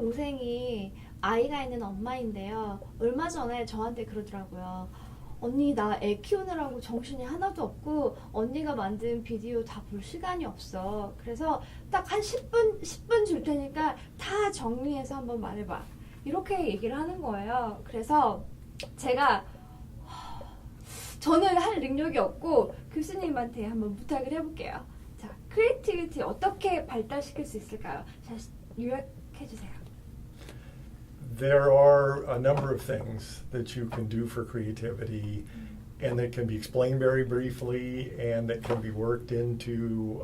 동생이 아이가 있는 엄마인데요. 얼마 전에 저한테 그러더라고요. 언니 나 애 키우느라고 정신이 하나도 없고 언니가 만든 비디오 다 볼 시간이 없어. 그래서 딱 한 10분 줄 테니까 다 정리해서 한번 말해봐. 이렇게 얘기를 하는 거예요. 그래서 제가 저는 할 능력이 없고 교수님한테 한번 부탁을 해볼게요. 자, 크리에이티비티 어떻게 발달시킬 수 있을까요? 자, 요약해주세요. There are a number of things that you can do for creativity and that can be explained very briefly and that can be worked into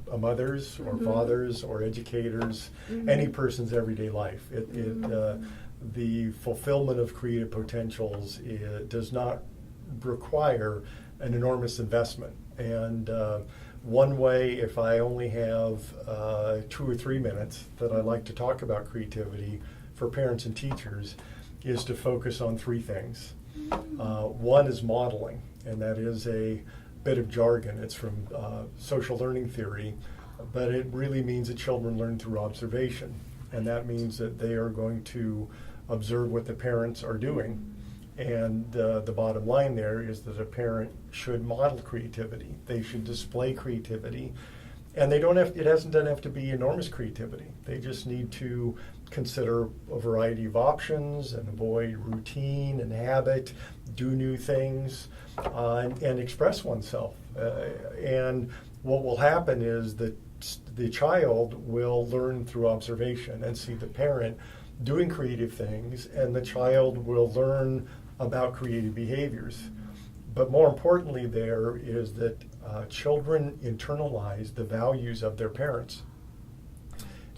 a mother's or father's or educators, any person's everyday life. The fulfillment of creative potentials does not require an enormous investment. And one way, if I only have 2 or 3 minutes that I like to talk about creativity for parents and teachers, is to focus on 3 things. One is modeling, and that is a bit of jargon. It's from social learning theory, but it really means that children learn through observation, and that means that they are going to observe what the parents are doing. And the bottom line there is that a parent should model creativity. They should display creativity. And it doesn't have to be enormous creativity. They just need to consider a variety of options and avoid routine and habit, do new things, and express oneself. And what will happen is that the child will learn through observation and see the parent doing creative things, and the child will learn about creative behaviors. But more importantly there is that children internalize the values of their parents.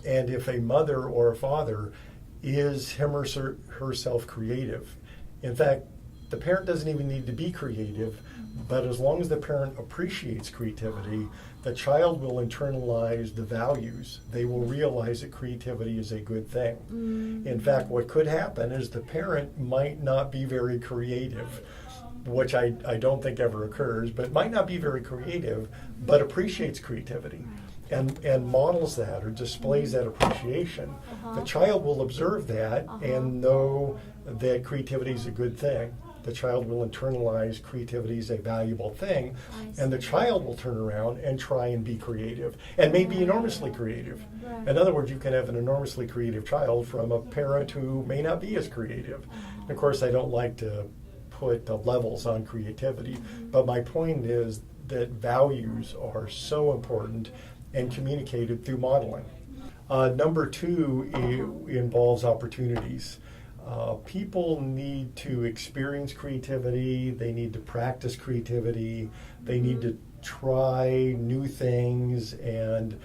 And if a mother or a father is him or herself creative, in fact, the parent doesn't even need to be creative, but as long as the parent appreciates creativity, the child will internalize the values. They will realize that creativity is a good thing. In fact, what could happen is the parent might not be very creative, which I don't think ever occurs, but might not be very creative, but appreciates creativity and models that or displays that appreciation. The child will observe that and know that creativity is a good thing. The child will internalize creativity as a valuable thing, and the child will turn around and try and be creative, and may be enormously creative. In other words, you can have an enormously creative child from a parent who may not be as creative. Of course, I don't like to put the levels on creativity, but my point is that values are so important and communicated through modeling. Number 2 involves opportunities. People need to experience creativity, they need to practice creativity, they need to try new things, and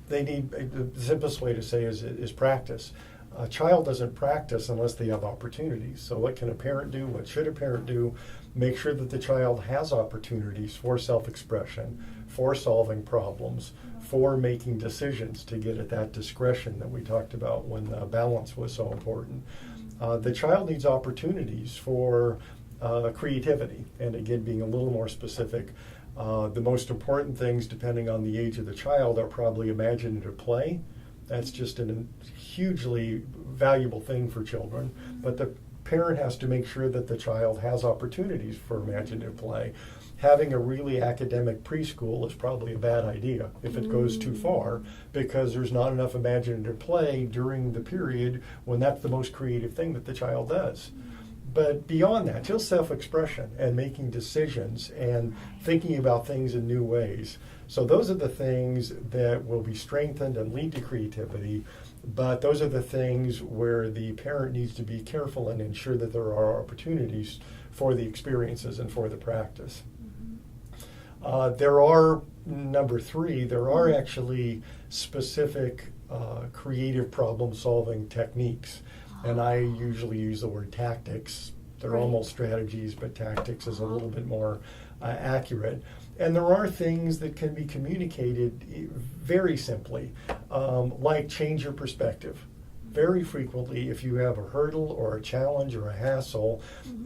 they need, the simplest way to say is practice. A child doesn't practice unless they have opportunities. So what can a parent do? What should a parent do? Make sure that the child has opportunities for self-expression, for solving problems, for making decisions to get at that discretion that we talked about when balance was so important. The child needs opportunities for creativity, and again, being a little more specific, the most important things, depending on the age of the child, are probably imaginative play. That's just a hugely valuable thing for children, but the parent has to make sure that the child has opportunities for imaginative play. Having a really academic preschool is probably a bad idea if it goes too far, because there's not enough imaginative play during the period when that's the most creative thing that the child does. But beyond that, just self-expression and making decisions and thinking about things in new ways. So those are the things that will be strengthened and lead to creativity, but those are the things where the parent needs to be careful and ensure that there are opportunities for the experiences and for the practice. There are, number 3, there are actually specific creative problem-solving techniques. And I usually use the word tactics. They're almost strategies, but tactics is a little bit more accurate. And there are things that can be communicated very simply, like change your perspective. Very frequently, if you have a hurdle or a challenge or a hassle,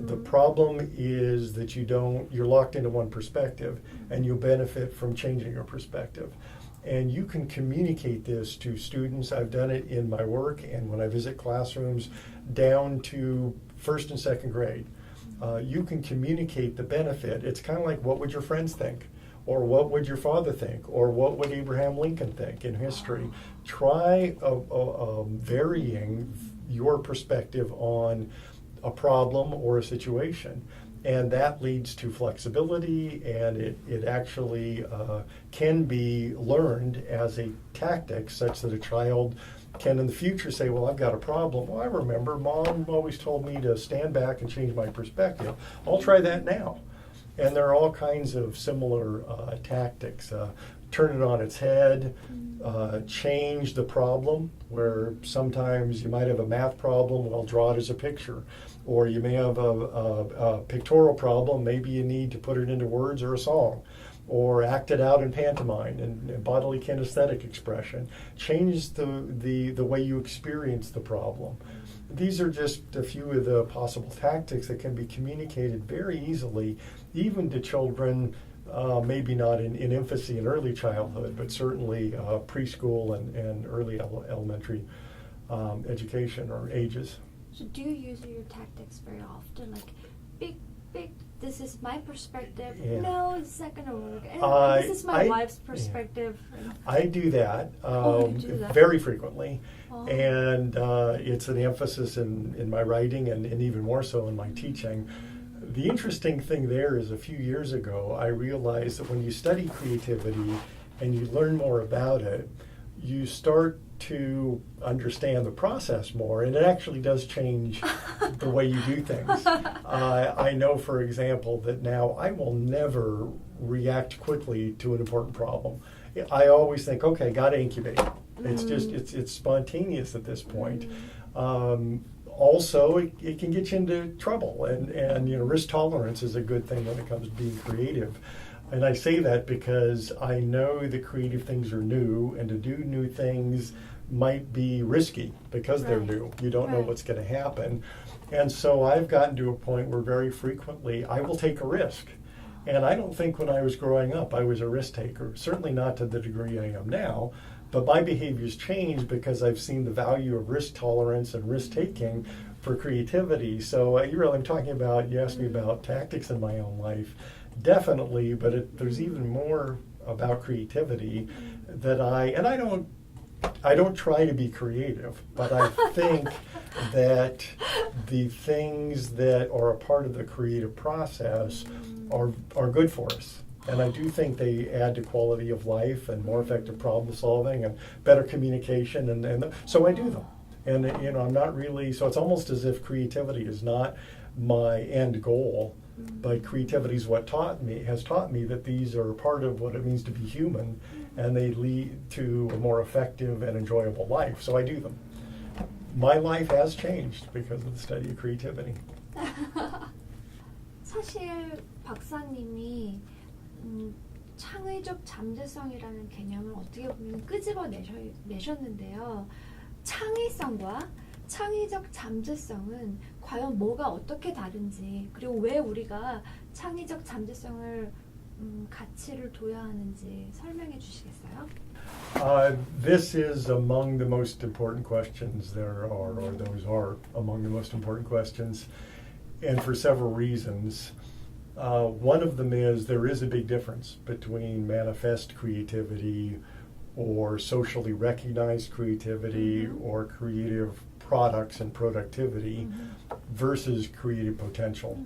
the problem is that you're locked into one perspective, and you'll benefit from changing your perspective. And you can communicate this to students. I've done it in my work and when I visit classrooms down to first and second grade. You can communicate the benefit. It's kind of like, what would your friends think? Or what would your father think? Or what would Abraham Lincoln think in history? Try varying your perspective on a problem or a situation. And that leads to flexibility, and it actually can be learned as a tactic such that a child can in the future say, well, I've got a problem. Well, I remember Mom always told me to stand back and change my perspective. I'll try that now. And there are all kinds of similar tactics. Turn it on its head, change the problem, where sometimes you might have a math problem, well, draw it as a picture. Or you may have a pictorial problem, maybe you need to put it into words or a song. Or act it out in pantomime and bodily kinesthetic expression. Change the way you experience the problem. These are just a few of the possible tactics that can be communicated very easily, even to children, maybe not in infancy and early childhood, but certainly preschool and early elementary education or ages. So do you use your tactics very often? Like, big, this is my perspective. Yeah. No, it's not going to work. This is my wife's perspective. Yeah. I do that, you do that very frequently. Oh. And it's an emphasis in my writing and even more so in my teaching. The interesting thing there is a few years ago, I realized that when you study creativity and you learn more about it, you start to understand the process more, and it actually does change the way you do things. I know, for example, that now I will never react quickly to an important problem. I always think, okay, got to incubate. It's just, it's spontaneous at this point. Also, it can get you into trouble, and risk tolerance is a good thing when it comes to being creative. And I say that because I know that creative things are new, and to do new things might be risky because they're new. You don't know what's going to happen. And so I've gotten to a point where very frequently I will take a risk. And I don't think when I was growing up I was a risk taker, certainly not to the degree I am now. But my behavior's changed because I've seen the value of risk tolerance and risk taking for creativity. So I'm talking about, you asked me about tactics in my own life. Definitely, but there's even more about creativity that I don't try to be creative, but I think that the things that are a part of the creative process are good for us. And I do think they add to quality of life and more effective problem solving and better communication. And so I do them. And I'm not really, so it's almost as if creativity is not my end goal, but creativity is what has taught me that these are part of what it means to be human, and they lead to a more effective and enjoyable life. So I do them. My life has changed because of the study of creativity. 사실 박사님이 창의적 잠재성이라는 개념을 어떻게 보면 끄집어 내셨는데요. 창의성과 창의적 잠재성은 과연 뭐가 어떻게 다른지, 그리고 왜 우리가 창의적 잠재성을 가치를 둬야 하는지 설명해 주시겠어요? This is among the most important questions there are, or those are among the most important questions, and for several reasons. One of them is there is a big difference between manifest creativity or socially recognized creativity or creative products and productivity versus creative potential.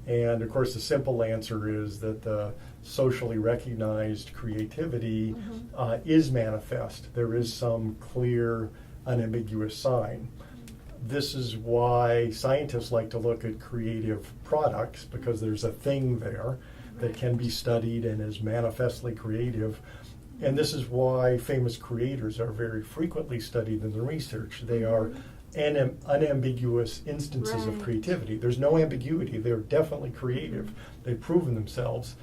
And of course the simple answer is that the socially recognized creativity is manifest. There is some clear, unambiguous sign. This is why scientists like to look at creative products, because there's a thing there that can be studied and is manifestly creative. And this is why famous creators are very frequently studied in the research. They are unambiguous instances of creativity. There's no ambiguity. They're definitely creative. They've proven themselves.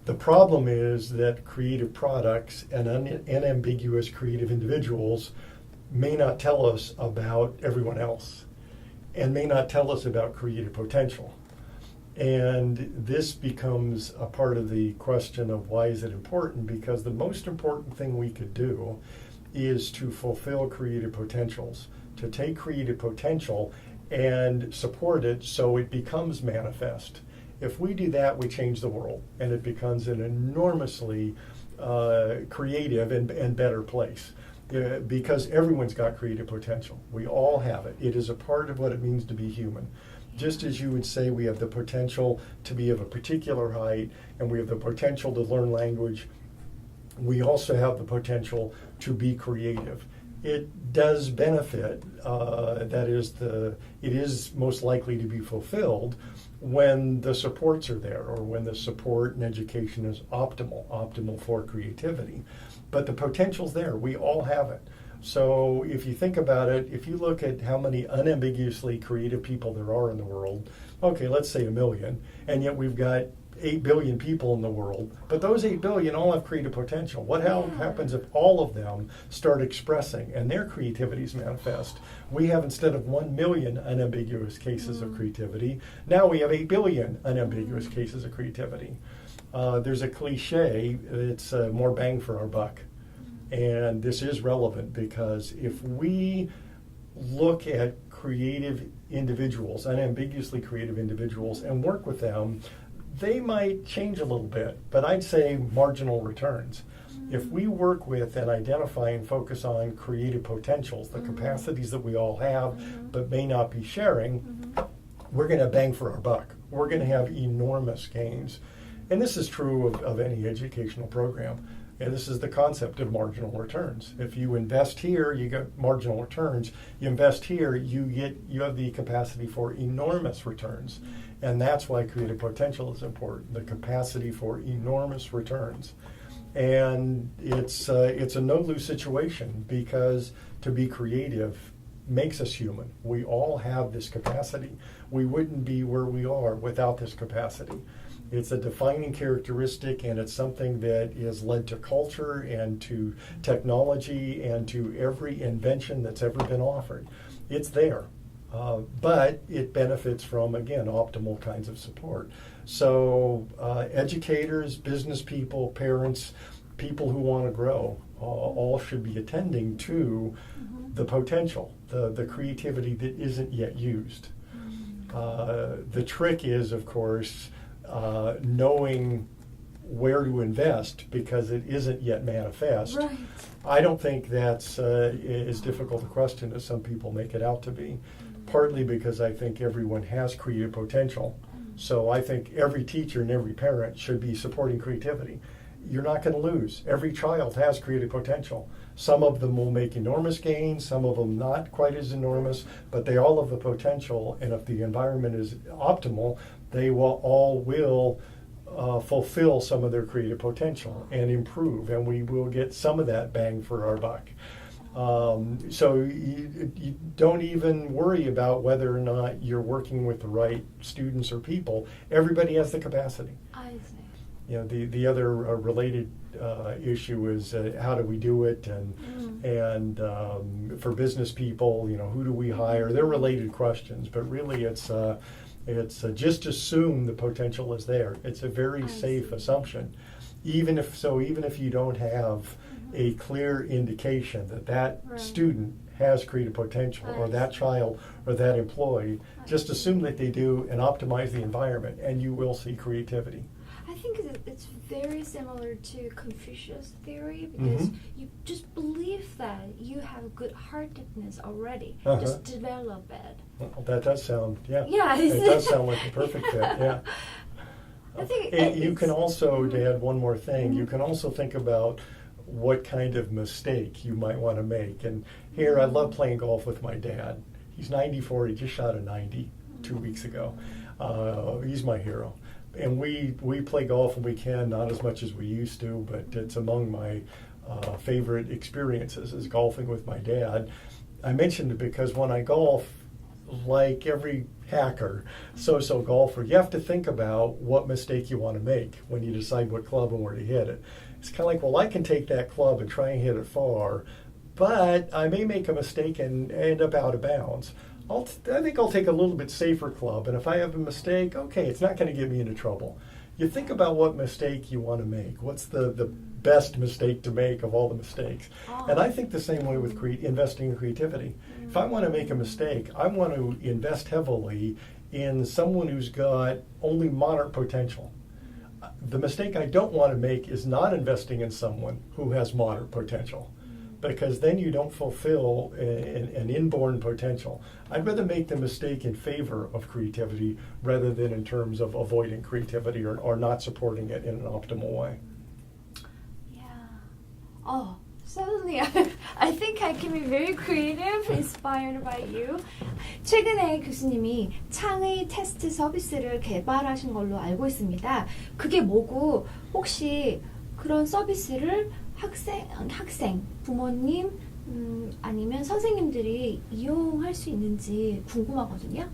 The problem is that creative products and unambiguous creative individuals may not tell us about everyone else and may not tell us about creative potential. And this becomes a part of the question of why is it important? Because the most important thing we could do is to fulfill creative potentials, to take creative potential and support it so it becomes manifest. If we do that, we change the world, and it becomes an enormously creative and better place. Because everyone's got creative potential. We all have it. It is a part of what it means to be human. Just as you would say we have the potential to be of a particular height and we have the potential to learn language, we also have the potential to be creative. It does benefit, it is most likely to be fulfilled when the supports are there, or when the support and education is optimal for creativity. But the potential's there. We all have it. So if you think about it, if you look at how many unambiguously creative people there are in the world, okay, let's say 1 million, and yet we've got 8 billion people in the world, but those 8 billion all have creative potential. What happens if all of them start expressing and their creativities manifest? We have, instead of 1 million unambiguous cases of creativity, now we have 8 billion unambiguous cases of creativity. There's a cliche, it's more bang for our buck. And this is relevant because if we look at creative individuals, unambiguously creative individuals, and work with them, they might change a little bit, but I'd say marginal returns. If we work with and identify and focus on creative potentials, the capacities that we all have but may not be sharing, we're going to bang for our buck. We're going to have enormous gains. And this is true of any educational program. And this is the concept of marginal returns. If you invest here, you get marginal returns. You invest here, you have the capacity for enormous returns. And that's why creative potential is important, the capacity for enormous returns. And it's a no-lose situation, because to be creative makes us human. We all have this capacity. We wouldn't be where we are without this capacity. It's a defining characteristic, and it's something that has led to culture and to technology and to every invention that's ever been offered. It's there, but it benefits from, again, optimal kinds of support. So educators, business people, parents, people who want to grow, all should be attending to the potential, the creativity that isn't yet used. The trick is, of course, knowing where to invest, because it isn't yet manifest. Right. I don't think that's as difficult a question as some people make it out to be, partly because I think everyone has creative potential. So I think every teacher and every parent should be supporting creativity. You're not going to lose. Every child has creative potential. Some of them will make enormous gains, some of them not quite as enormous, but they all have the potential, and if the environment is optimal, they will fulfill some of their creative potential and improve, and we will get some of that bang for our buck. So you don't even worry about whether or not you're working with the right students or people. Everybody has the capacity. I see. You know, the other related issue is how do we do it, and for business people, you know, who do we hire? They're related questions, but really it's just assume the potential is there. It's a very safe assumption, even if you don't have a clear indication that student has creative potential, or that child or that employee. Just assume that they do and optimize the environment, and you will see creativity. I think it's very similar to Confucius theory, because you just believe that you have good-heartedness already. Just develop it. Well, that does sound, it does sound like a perfect fit, yeah. I think you can also, to add one more thing, you can also think about what kind of mistake you might want to make. And here, I love playing golf with my dad. He's 94, he just shot a 90 2 weeks ago. He's my hero. And we play golf when we can, not as much as we used to, but it's among my favorite experiences is golfing with my dad. I mentioned it because when I golf, like every hacker, so-so golfer, you have to think about what mistake you want to make when you decide what club and where to hit it. It's kind of like, well, I can take that club and try and hit it far, but I may make a mistake and end up out of bounds. I think I'll take a little bit safer club. And if I have a mistake, okay, it's not going to get me into trouble. You think about what mistake you want to make. What's the best mistake to make of all the mistakes? Oh. And I think the same way with investing in creativity. If I want to make a mistake, I want to invest heavily in someone who's got only moderate potential. The mistake I don't want to make is not investing in someone who has moderate potential, because then you don't fulfill an inborn potential. I'd rather make the mistake in favor of creativity rather than in terms of avoiding creativity or not supporting it in an optimal way. Yeah. Oh, suddenly I think I can be very creative, inspired by you. 최근에 교수님이 창의 테스트 서비스를 개발하신 걸로 알고 있습니다. 그게 뭐고 혹시 그런 서비스를 학생, 부모님 아니면 선생님들이 이용할 수 있는지 궁금하거든요.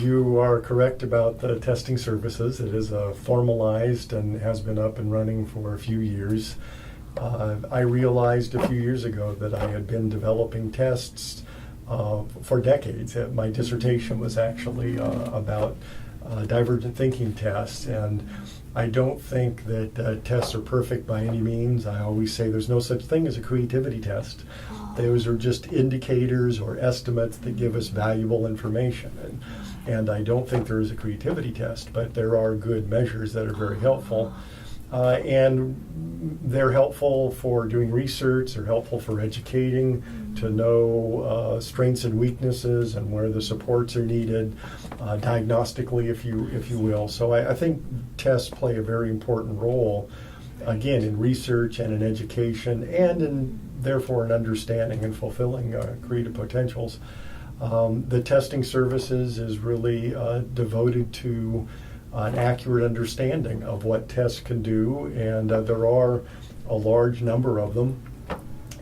You are correct about the testing services. It is formalized and has been up and running for a few years. I realized a few years ago that I had been developing tests for decades. My dissertation was actually about divergent thinking tests, and I don't think that tests are perfect by any means. I always say there's no such thing as a creativity test. Those are just indicators or estimates that give us valuable information. And I don't think there is a creativity test, but there are good measures that are very helpful. And they're helpful for doing research, they're helpful for educating, to know strengths and weaknesses and where the supports are needed, diagnostically, if you will. So I think tests play a very important role, again, in research and in education, and in therefore in understanding and fulfilling creative potentials. The testing services is really devoted to an accurate understanding of what tests can do, and there are a large number of them.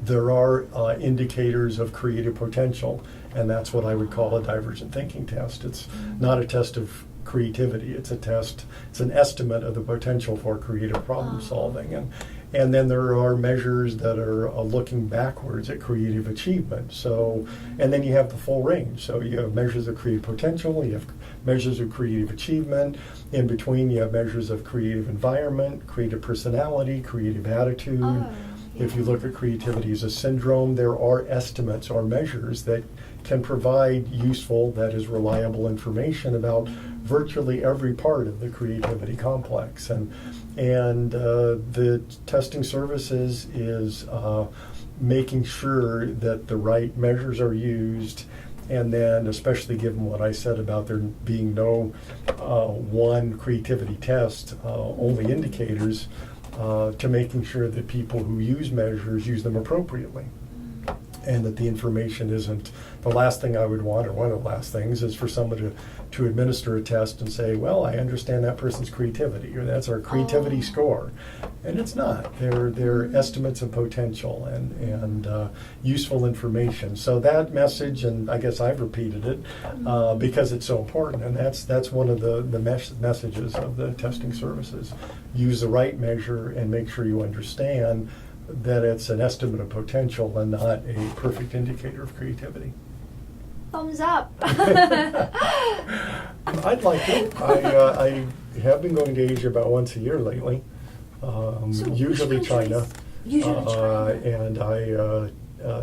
There are indicators of creative potential, and that's what I would call a divergent thinking test. It's not a test of creativity, it's an estimate of the potential for creative problem solving. And then there are measures that are looking backwards at creative achievement. So, and then you have the full range. So you have measures of creative potential, you have measures of creative achievement. In between, you have measures of creative environment, creative personality, creative attitude. If you look at creativity as a syndrome, there are estimates or measures that can provide useful, that is reliable information about virtually every part of the creativity complex. And the testing services is making sure that the right measures are used, and then especially given what I said about there being no one creativity test, only indicators, to making sure that people who use measures use them appropriately. And that the information isn't, the last thing I would want, or one of the last things, is for someone to administer a test and say, well, I understand that person's creativity, or that's our creativity score. And it's not. They're estimates of potential and useful information. So that message, and I guess I've repeated it because it's so important, and that's one of the messages of the testing services. Use the right measure and make sure you understand that it's an estimate of potential and not a perfect indicator of creativity. Thumbs up. I'd like to. I have been going to Asia about once a year lately, usually China. And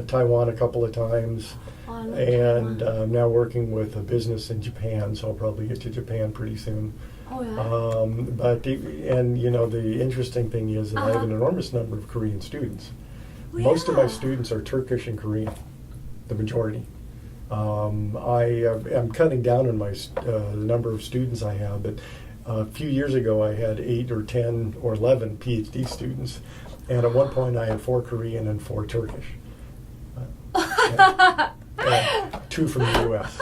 Taiwan a couple of times. And I'm now working with a business in Japan, so I'll probably get to Japan pretty soon. Oh, yeah. But the interesting thing is that I have an enormous number of Korean students. Most of my students are Turkish and Korean, the majority. I am cutting down on my the number of students I have, but a few years ago I had 8 or 10 or 11 PhD students, and at one point I had 4 Korean and 4 Turkish. And 2 from the U.S.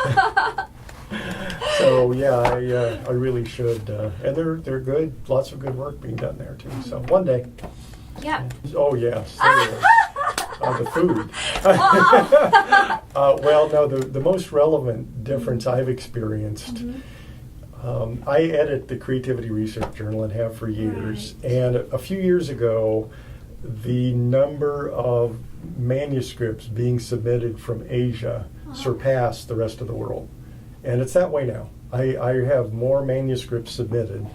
So yeah, I really should, and they're good. Lots of good work being done there too. So one day. Yeah. Oh yes. The food. Well, no. The most relevant difference I've experienced. I edit the Creativity Research Journal and have for years. Right. And a few years ago, the number of manuscripts being submitted from Asia surpass the rest of the world. And it's that way now. I have more manuscripts submitted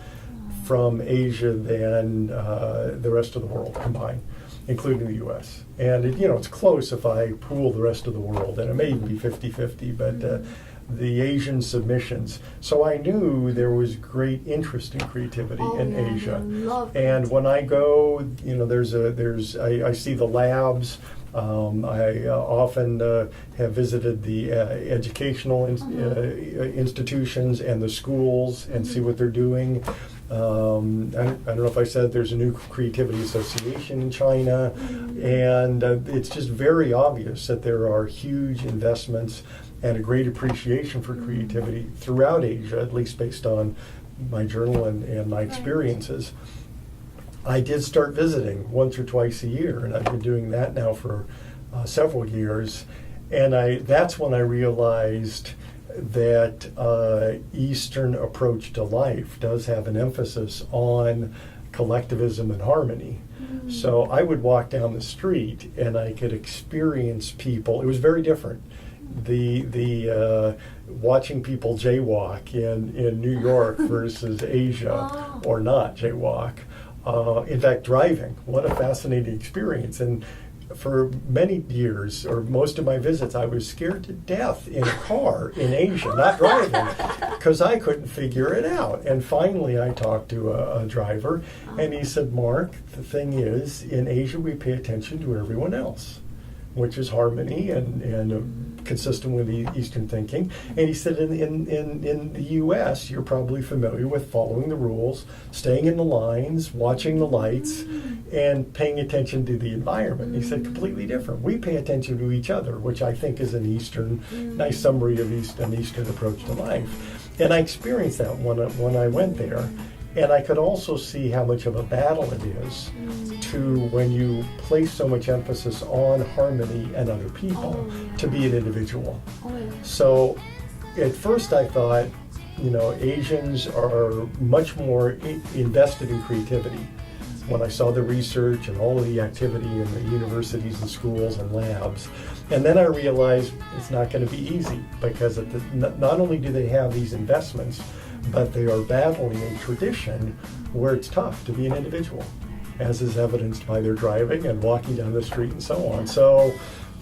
from Asia than the rest of the world combined, including the U.S. And it's close if I pool the rest of the world, and it may even be 50-50, but the Asian submissions. So I knew there was great interest in creativity in Asia. And when I go, I see the labs. I often have visited the educational institutions and the schools and see what they're doing. I don't know if I said there's a new creativity association in China, and it's just very obvious that there are huge investments and a great appreciation for creativity throughout Asia, at least based on my journal and my experiences. I did start visiting once or twice a year, and I've been doing that now for several years. And that's when I realized that Eastern approach to life does have an emphasis on collectivism and harmony. So I would walk down the street and I could experience people. It was very different. The watching people jaywalk in New York versus Asia, or not jaywalk. In fact, driving, what a fascinating experience. And for many years, or most of my visits, I was scared to death in a car in Asia, not driving, because I couldn't figure it out. And finally, I talked to a driver, and he said, "Mark, the thing is, in Asia, we pay attention to everyone else, which is harmony and consistent with the Eastern thinking." And he said, in the U.S., you're probably familiar with following the rules, staying in the lines, watching the lights, and paying attention to the environment. He said, completely different. We pay attention to each other, which I think is an Eastern, nice summary of an Eastern approach to life. And I experienced that when I went there. And I could also see how much of a battle it is to, when you place so much emphasis on harmony and other people, to be an individual. So at first I thought, Asians are much more invested in creativity. When I saw the research and all of the activity in the universities and schools and labs. And then I realized it's not going to be easy, because not only do they have these investments, but they are battling a tradition where it's tough to be an individual, as is evidenced by their driving and walking down the street and so on. So,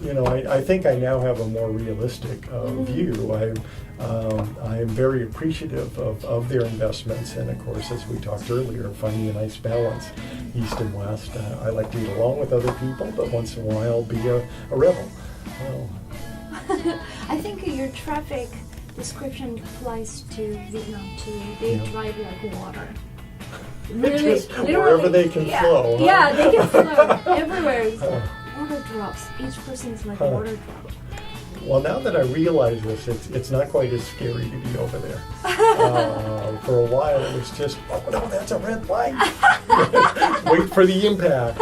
I think I now have a more realistic view. I am very appreciative of their investments, and of course, as we talked earlier, finding a nice balance, East and West. I like to get along with other people, but once in a while be a rebel. I think your traffic description applies to Vietnam too. They drive like water. Really, just wherever they can flow. Huh? Yeah, they can flow everywhere. It's like water drops. Each person is like water drop. Well, now that I realize this, it's not quite as scary to be over there. For a while, it was just, oh no, that's a red light. Wait for the impact.